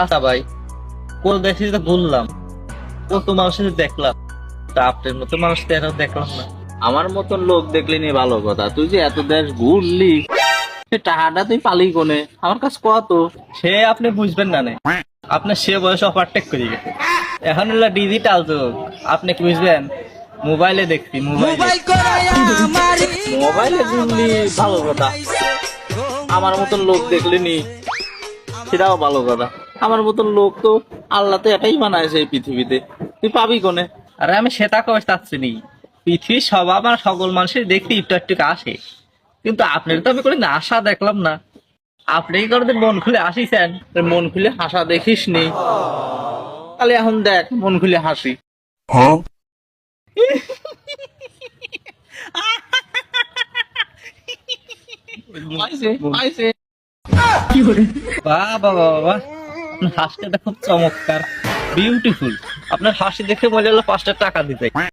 আচ্ছা ভাই, কোন দেশে তো ঘুরলাম, কত মানুষের দেখলাম, তা আপনার মতো মানুষ তো এরাও দেখলাম না। আমার মতন লোক দেখলি নি ভালো কথা, তুই যে এত দেশ ঘুরলি, সে টাকাটা তুই পালি কোনে? আমার কাছে কত। সে আপনি বুঝবেন না নে, আপনার সে বয়স ওভারটেক করে গেছে। এখন হলো ডিজিটাল যুগ, আপনি কি বুঝবেন? মোবাইলে দেখছি, মোবাইলে। মোবাইলে ঘুরলি ভালো কথা, আমার মতন লোক দেখলি নি সেটাও ভালো কথা। আমার মতন লোক তো আল্লাহ তো এটাই বানাইছে এই পৃথিবীতে, তুই পাবি কোনে? আরে আমি সেটা কবে চাচ্ছি নি, পৃথিবীর সব আমার সকল মানুষের দেখতে একটু একটু আসে, কিন্তু আপনার তো আমি করে না আশা দেখলাম না। আপনি কি করে মন খুলে আসিছেন? মন খুলে হাসা দেখিস নি, তাহলে এখন দেখ মন খুলে হাসি। পাইছে পাইছে। বাহ বাহ বাহ বাহ, আপনার হাসিটা খুব চমৎকার, বিউটিফুল। আপনার হাসি দেখে মনে হলো 5টা টাকা দিতে।